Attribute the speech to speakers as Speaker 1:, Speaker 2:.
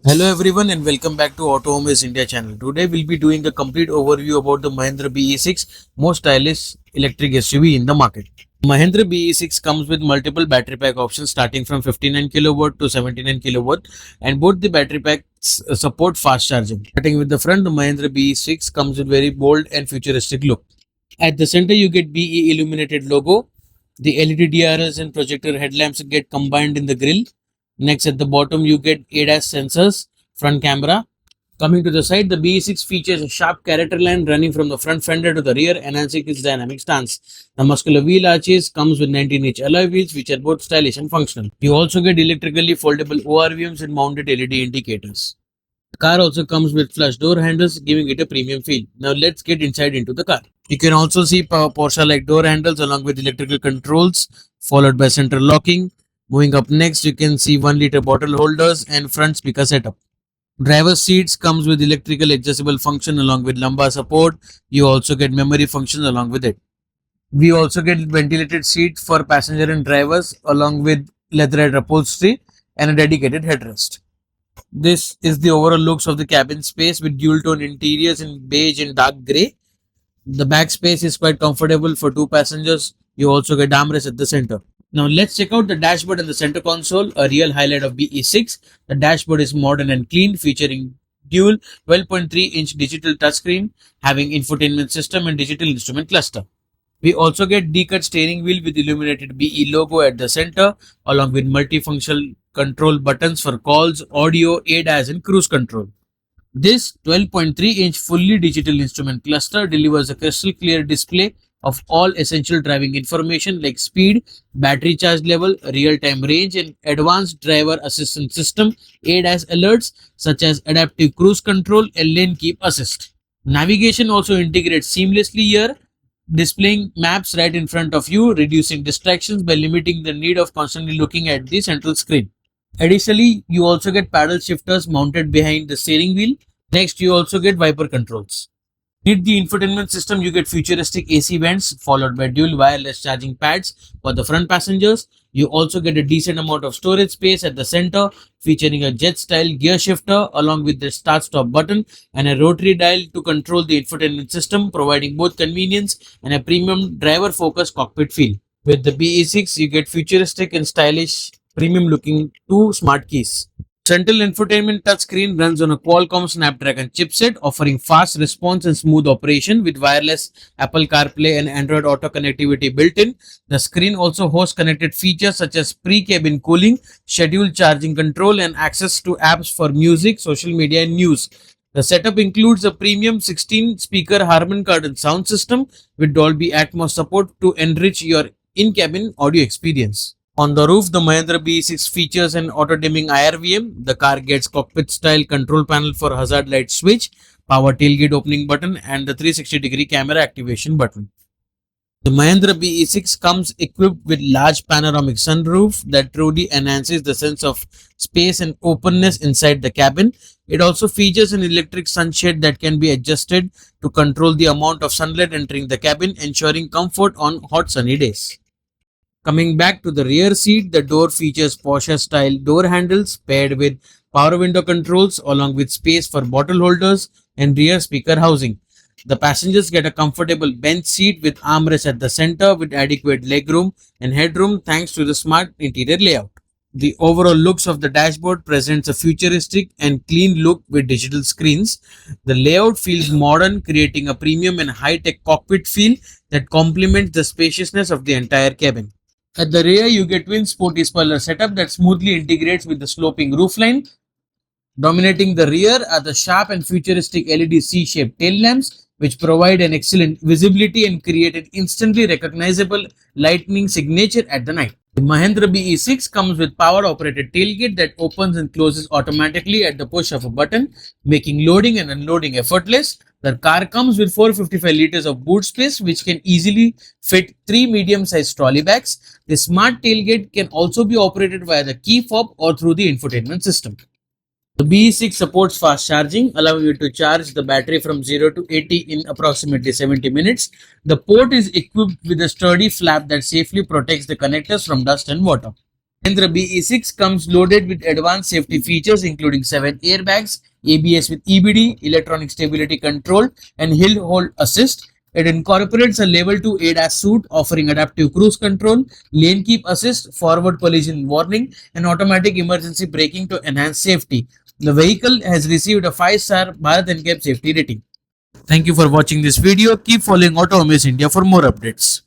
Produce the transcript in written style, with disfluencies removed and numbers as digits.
Speaker 1: Hello everyone and welcome back to Auto Homies India channel. Today we'll be doing a complete overview about the Mahindra BE6 most stylish electric SUV in the market. Mahindra BE6 comes with multiple battery pack options starting from 59 kilowatt to 79 kilowatt, and both the battery packs support fast charging. Starting with the front, the Mahindra BE6 comes with very bold and futuristic look. At the center you get BE illuminated logo. The LED DRLs and projector headlamps get combined in the grille. Next, at the bottom, you get ADAS sensors, front camera. Coming to the side, the BE6 features a sharp character line running from the front fender to the rear, enhancing its dynamic stance. The muscular wheel arches comes with 19-inch alloy wheels, which are both stylish and functional. You also get electrically foldable ORVMs and mounted LED indicators. The car also comes with flush door handles, giving it a premium feel. Now let's get inside into the car. You can also see Porsche-like door handles along with electrical controls, followed by central locking. Moving up next, you can see 1 liter bottle holders and front speaker setup. Driver seats comes with electrical adjustable function along with lumbar support. You also get memory functions along with it. We also get ventilated seats for passenger and drivers along with leatherette upholstery and a dedicated headrest. This is the overall looks of the cabin space with dual tone interiors in beige and dark grey. The back space is quite comfortable for two passengers. You also get armrests at the center. Now let's check out the dashboard and the center console, a real highlight of BE6. The dashboard is modern and clean, featuring dual 12.3-inch digital touchscreen, having infotainment system and digital instrument cluster. We also get D-cut steering wheel with illuminated BE logo at the center, along with multifunctional control buttons for calls, audio, ADAS and cruise control. This 12.3-inch fully digital instrument cluster delivers a crystal clear display of all essential driving information like speed, battery charge level, real-time range, and advanced driver assistance system ADAS alerts such as adaptive cruise control and lane keep assist. Navigation also integrates seamlessly here, displaying maps right in front of you, reducing distractions by limiting the need of constantly looking at the central screen. Additionally, you also get paddle shifters mounted behind the steering wheel. Next, you also get wiper controls. With the infotainment system, you get futuristic AC vents followed by dual wireless charging pads for the front passengers. You also get a decent amount of storage space at the center, featuring a jet-style gear shifter along with the start-stop button and a rotary dial to control the infotainment system, providing both convenience and a premium driver-focused cockpit feel. With the BE6, you get futuristic and stylish premium looking two smart keys. Central infotainment touchscreen runs on a Qualcomm Snapdragon chipset, offering fast response and smooth operation with wireless Apple CarPlay and Android Auto connectivity built in. The screen also hosts connected features such as pre-cabin cooling, scheduled charging control, and access to apps for music, social media, and news. The setup includes a premium 16-speaker Harman Kardon sound system with Dolby Atmos support to enrich your in-cabin audio experience. On the roof, the Mahindra BE6 features an auto-dimming IRVM. The car gets cockpit-style control panel for hazard light switch, power tailgate opening button, and the 360-degree camera activation button. The Mahindra BE6 comes equipped with large panoramic sunroof that truly enhances the sense of space and openness inside the cabin. It also features an electric sunshade that can be adjusted to control the amount of sunlight entering the cabin, ensuring comfort on hot sunny days. Coming back to the rear seat, the door features Porsche-style door handles paired with power window controls along with space for bottle holders and rear speaker housing. The passengers get a comfortable bench seat with armrests at the center with adequate legroom and headroom thanks to the smart interior layout. The overall looks of the dashboard presents a futuristic and clean look with digital screens. The layout feels modern, creating a premium and high-tech cockpit feel that complements the spaciousness of the entire cabin. At the rear, you get twin sporty spoiler setup that smoothly integrates with the sloping roofline. Dominating the rear are the sharp and futuristic LED C-shaped tail lamps, which provide an excellent visibility and create an instantly recognizable lightning signature at the night. The Mahindra BE6 comes with power-operated tailgate that opens and closes automatically at the push of a button, making loading and unloading effortless. The car comes with 455 liters of boot space, which can easily fit 3 medium-sized trolley bags. The smart tailgate can also be operated via the key fob or through the infotainment system. The BE6 supports fast charging, allowing you to charge the battery from 0 to 80 in approximately 70 minutes. The port is equipped with a sturdy flap that safely protects the connectors from dust and water. Mahindra BE6 comes loaded with advanced safety features including 7 airbags, ABS with EBD, electronic stability control, and hill hold assist. It incorporates a level 2 ADAS suite offering adaptive cruise control, lane keep assist, forward collision warning, and automatic emergency braking to enhance safety. The vehicle has received a 5-star Bharat NCAP safety rating. Thank you for watching this video. Keep following Auto Amaze India for more updates.